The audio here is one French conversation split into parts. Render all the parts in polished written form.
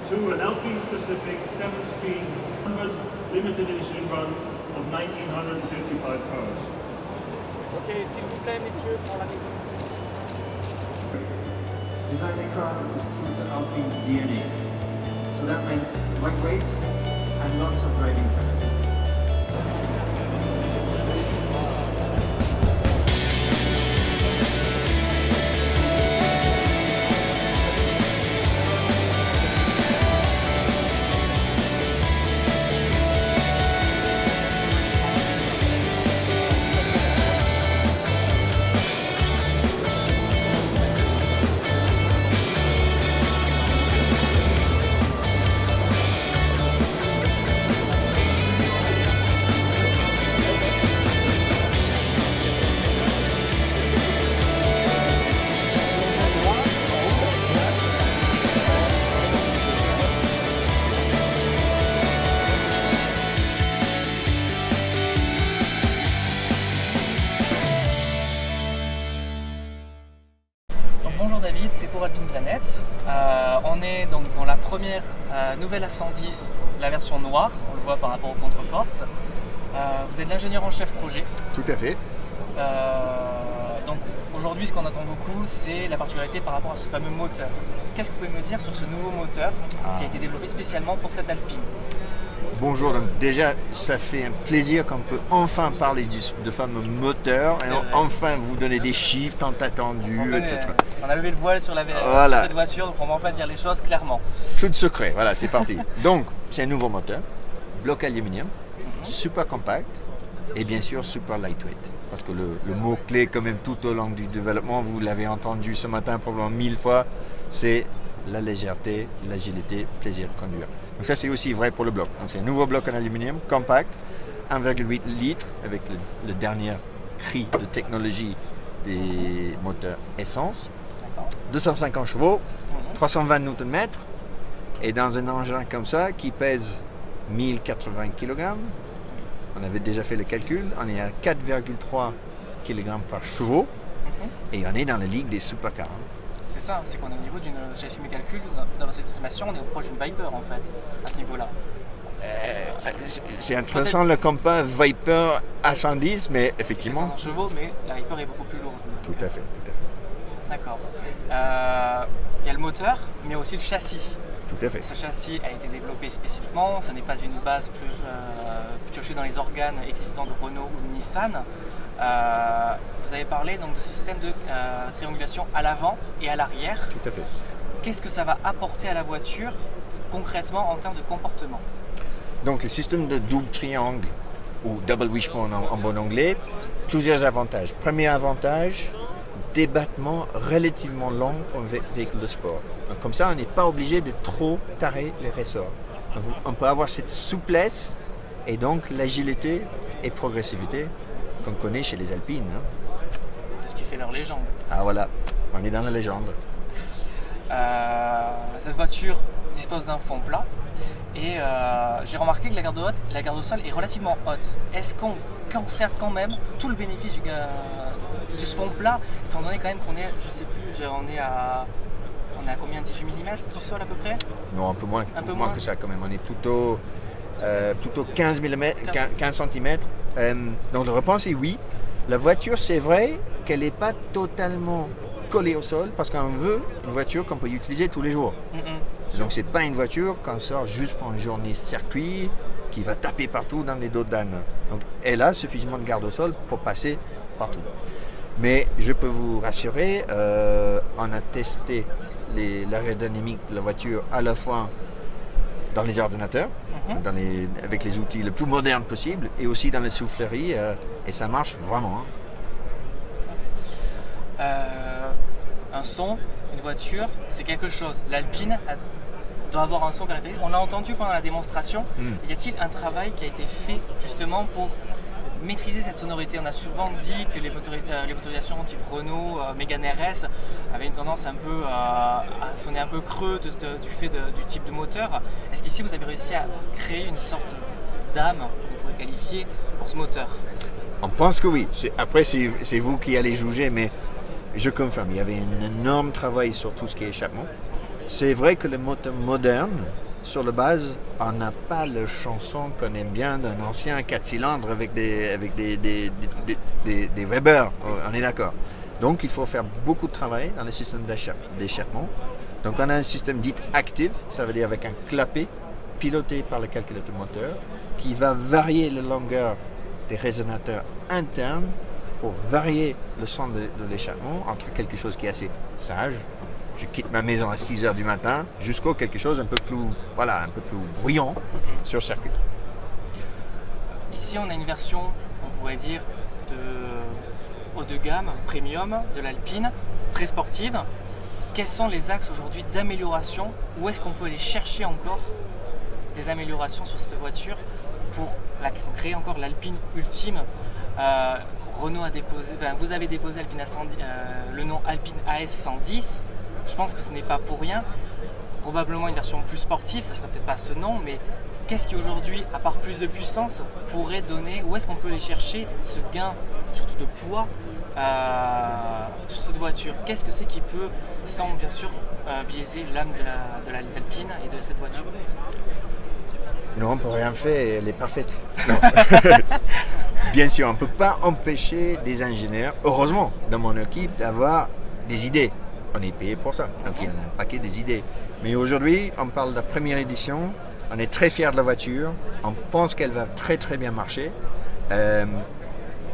to an Alpine-specific 7-speed 100 limited edition run of 1955 cars. Ok, s'il vous plaît, messieurs, pour la maison. Designing a car was true to Alpine's DNA. So that meant lightweight and lots of driving power. Bonjour David, c'est pour Alpine Planet. On est donc dans la première nouvelle A110, la version noire, on le voit par rapport aux contre-portes. Vous êtes l'ingénieur en chef projet. Tout à fait. Donc aujourd'hui, ce qu'on attend beaucoup, c'est la particularité par rapport à ce fameux moteur. Qu'est-ce que vous pouvez me dire sur ce nouveau moteur qui a été développé spécialement pour cette Alpine? Bonjour, donc déjà ça fait un plaisir qu'on peut enfin parler de fameux moteur et enfin vous donner des chiffres tant attendus, etc. On a levé le voile sur, sur cette voiture, donc on va enfin dire les choses clairement. Plus de secret, voilà, c'est parti. Donc c'est un nouveau moteur, bloc aluminium, super compact et bien sûr super lightweight. Parce que le mot-clé quand même tout au long du développement, vous l'avez entendu ce matin probablement 1000 fois, c'est la légèreté, l'agilité, plaisir de conduire. Donc ça c'est aussi vrai pour le bloc. Donc c'est un nouveau bloc en aluminium, compact, 1,8 litres avec le dernier cri de technologie des moteurs essence, 250 chevaux, 320 Nm, et dans un engin comme ça qui pèse 1080 kg, on avait déjà fait le calcul, on est à 4,3 kg par chevaux, et on est dans la ligue des supercars. C'est ça, c'est qu'on est au niveau d'une. J'ai fait mes calculs, dans cette estimation, on est proche d'une Viper en fait, à ce niveau-là. C'est intéressant le compas Viper A110, mais effectivement. 500 chevaux, mais la Viper est beaucoup plus lourde. Tout à fait, tout à fait. D'accord. Il y a le moteur, mais aussi le châssis. Tout à fait. Ce châssis a été développé spécifiquement, ce n'est pas une base piochée dans les organes existants de Renault ou de Nissan. Vous avez parlé donc de ce système de triangulation à l'avant et à l'arrière. Tout à fait. Qu'est-ce que ça va apporter à la voiture concrètement en termes de comportement? Donc le système de double triangle ou double wishbone en bon anglais, plusieurs avantages. Premier avantage, débattement relativement long pour un véhicule de sport. Donc, comme ça, on n'est pas obligé de trop tarer les ressorts. Donc, on peut avoir cette souplesse et donc l'agilité et progressivité qu'on connaît chez les Alpines. C'est ce qui fait leur légende. Ah voilà, on est dans la légende. Cette voiture dispose d'un fond plat et j'ai remarqué que la garde au sol est relativement haute. Est-ce qu'on conserve quand même tout le bénéfice du fond plat, étant donné quand même qu'on est, je sais plus, on est à combien, 18 mm du sol à peu près? Non, un peu moins, moins que ça quand même. On est plutôt 15 cm. Donc la réponse est oui. La voiture, c'est vrai qu'elle n'est pas totalement collée au sol parce qu'on veut une voiture qu'on peut utiliser tous les jours. Donc c'est pas une voiture qu'on sort juste pour une journée circuit qui va taper partout dans les dos d'âne. Donc elle a suffisamment de garde au sol pour passer partout. Mais je peux vous rassurer, on a testé l'aérodynamique de la voiture à la fois dans les ordinateurs, avec les outils les plus modernes possibles, et aussi dans les souffleries, et ça marche vraiment. Un son, une voiture, c'est quelque chose. L'Alpine doit avoir un son caractéristique. On l'a entendu pendant la démonstration. Y a-t-il un travail qui a été fait justement pour maîtriser cette sonorité? On a souvent dit que les motorisations type Renault, Mégane RS avaient une tendance un peu à sonner un peu creux du fait du type de moteur. Est-ce qu'ici vous avez réussi à créer une sorte d'âme, qu'on pourrait qualifier, pour ce moteur? On pense que oui. Après, c'est vous qui allez juger, mais je confirme, il y avait un énorme travail sur tout ce qui est échappement. C'est vrai que les moteurs modernes, sur la base, on n'a pas le chanson qu'on aime bien d'un ancien 4 cylindres avec des Weber, on est d'accord. Donc il faut faire beaucoup de travail dans le système d'échappement. Donc on a un système dit actif, ça veut dire avec un clapet piloté par le calculateur moteur qui va varier la longueur des résonateurs internes pour varier le son de l'échappement entre quelque chose qui est assez sage. Je quitte ma maison à 6 h du matin jusqu'à quelque chose un peu plus, un peu plus bruyant sur circuit. Ici, on a une version, on pourrait dire, haut de gamme, premium, de l'Alpine, très sportive. Quels sont les axes aujourd'hui d'amélioration? Où est-ce qu'on peut aller chercher encore des améliorations sur cette voiture pour créer encore l'Alpine ultime? Renault a déposé, vous avez déposé Alpine le nom Alpine AS 110. Je pense que ce n'est pas pour rien. Probablement une version plus sportive, ça ne serait peut-être pas ce nom, mais qu'est-ce qui aujourd'hui, à part plus de puissance, pourrait donner, où est-ce qu'on peut aller chercher ce gain, surtout de poids, sur cette voiture? Qu'est-ce que c'est qui peut, sans bien sûr biaiser l'âme de l'Alpine et de cette voiture? Non, on ne peut rien faire, elle est parfaite. Non. Bien sûr, on ne peut pas empêcher des ingénieurs, heureusement, dans mon équipe, d'avoir des idées. On est payé pour ça, donc il y en a un paquet des idées. Mais aujourd'hui, on parle de la première édition, on est très fiers de la voiture, on pense qu'elle va très très bien marcher.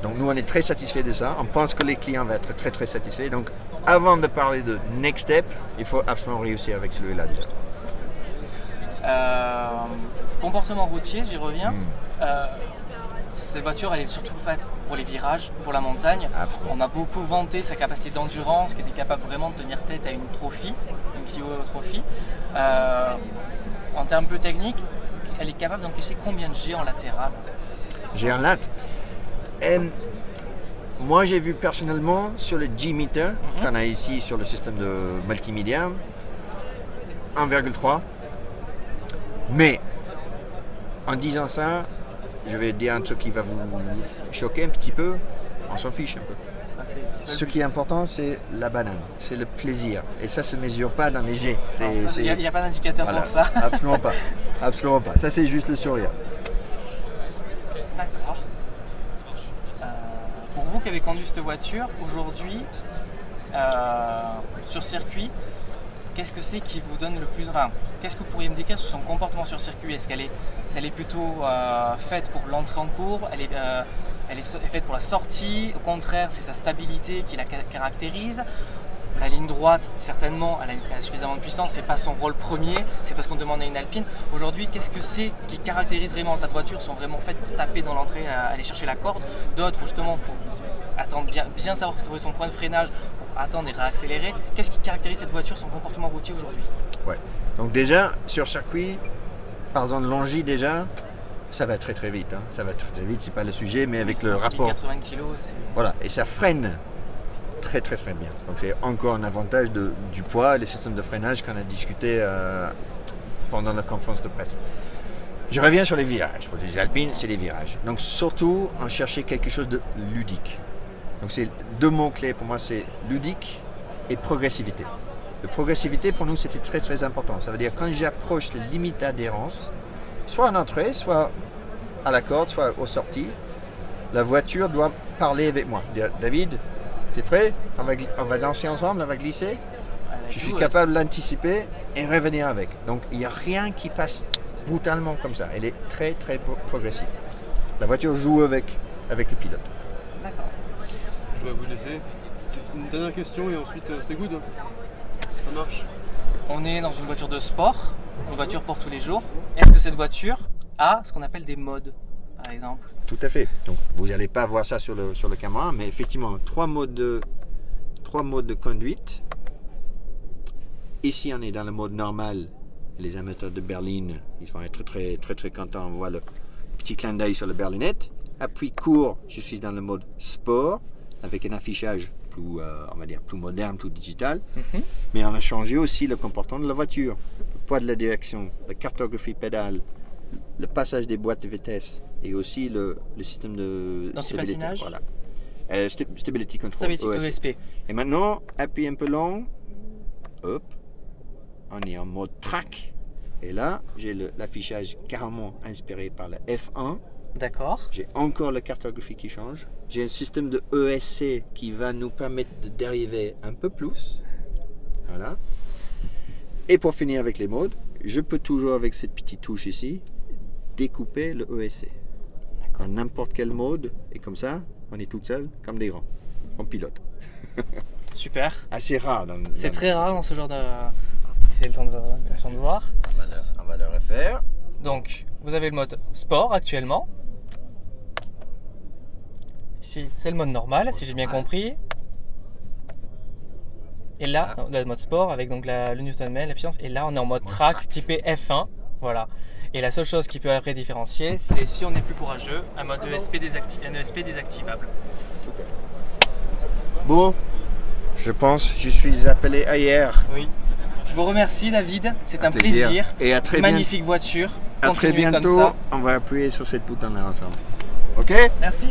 Donc nous, on est très satisfaits de ça, on pense que les clients vont être très très satisfaits. Donc avant de parler de next step, il faut absolument réussir avec celui-là déjà. Comportement routier, j'y reviens. Cette voiture, elle est surtout faite pour les virages, pour la montagne. Absolument. On a beaucoup vanté sa capacité d'endurance, qui était capable vraiment de tenir tête à une Trophy, une Clio Trophy. En termes plus techniques, elle est capable d'encaisser combien de géants latéral? Géant lat. Moi, j'ai vu personnellement sur le G-meter, qu'on a ici sur le système de multimédia, 1,3. Mais en disant ça, je vais dire un truc qui va vous choquer un petit peu, on s'en fiche un peu. Ce qui est important, c'est la banane, c'est le plaisir. Et ça ne se mesure pas dans les G. Il n'y a pas d'indicateur pour ça. Absolument pas. Absolument pas. Ça, c'est juste le sourire. D'accord. Pour vous qui avez conduit cette voiture, aujourd'hui, sur circuit, qu'est-ce que c'est qui vous donne le plus... Enfin, qu'est-ce que vous pourriez me décrire sur son comportement sur circuit? Est-ce qu'elle est plutôt faite pour l'entrée en courbe? Elle est faite pour la sortie? Au contraire, c'est sa stabilité qui la caractérise? La ligne droite, certainement, elle a suffisamment de puissance, c'est pas son rôle premier, c'est parce qu'on demande à une Alpine. Aujourd'hui, qu'est-ce que c'est qui caractérise vraiment cette voiture? Sont vraiment faites pour taper dans l'entrée, aller chercher la corde. D'autres, justement, il faut attendre bien savoir son point de freinage pour attendre et réaccélérer. Qu'est-ce qui caractérise cette voiture, son comportement routier aujourd'hui? Ouais. Donc déjà, sur circuit, parlant de Longy déjà, ça va très très vite. Hein. Ça va très très vite, c'est pas le sujet, mais avec le rapport... 80 kg, c'est... Voilà, et ça freine très très très bien. Donc c'est encore un avantage du poids et le système de freinage qu'on a discuté pendant la conférence de presse. Je reviens sur les virages. Pour les Alpines, c'est les virages. Donc surtout, on cherchait quelque chose de ludique. Donc c'est deux mots-clés pour moi, c'est ludique et progressivité. La progressivité pour nous c'était très très important. Ça veut dire quand j'approche les limites d'adhérence, soit en entrée, soit à la corde, soit aux sorties, la voiture doit parler avec moi. Dire, David, t'es prêt? On va danser ensemble, on va glisser. Je suis capable de l'anticiper et revenir avec. Donc il n'y a rien qui passe brutalement comme ça. Elle est très très progressive. La voiture joue avec le pilote. D'accord. Je dois vous laisser. Une dernière question et ensuite c'est good. Ça marche. On est dans une voiture de sport, une voiture pour tous les jours. Est-ce que cette voiture a ce qu'on appelle des modes, par exemple? Tout à fait. Donc vous n'allez pas voir ça sur le caméra, mais effectivement, trois modes de conduite. Ici, on est dans le mode normal. Les amateurs de berline, ils vont être très très très contents. On voit le petit clin d'œil sur le berlinette. Appui court, je suis dans le mode sport, avec un affichage plus, on va dire, plus moderne, plus digital. Mais on a changé aussi le comportement de la voiture, le poids de la direction, la cartographie pédale, le passage des boîtes de vitesse et aussi le système de stabilité. Voilà. Stability Control, Stability, ESP. Et maintenant, appui un peu long, hop, on est en mode track. Et là, j'ai l'affichage carrément inspiré par la F1. D'accord. J'ai encore la cartographie qui change. J'ai un système de ESC qui va nous permettre de dériver un peu plus. Voilà. Et pour finir avec les modes, je peux toujours avec cette petite touche ici, découper le ESC. Dans n'importe quel mode. Et comme ça, on est tout seul comme des grands. On pilote. Super. Assez rare. C'est très rare dans ce genre de... C'est le temps de voir. On va le refaire. Donc, vous avez le mode sport actuellement. Ici, c'est le mode normal, si j'ai bien compris. Et là, le mode sport avec donc le Newtonman, la puissance. Et là, on est en mode track typé F1. Voilà. Et la seule chose qui peut après différencier, c'est si on est plus courageux, un mode ESP, un ESP désactivable. Tout à fait. Bon, je pense que je suis appelé ailleurs. Oui. Je vous remercie David, c'est un plaisir. Et à très magnifique voiture. À très Continuez bientôt. comme ça. On va appuyer sur cette bouton là ensemble. Ok? Merci.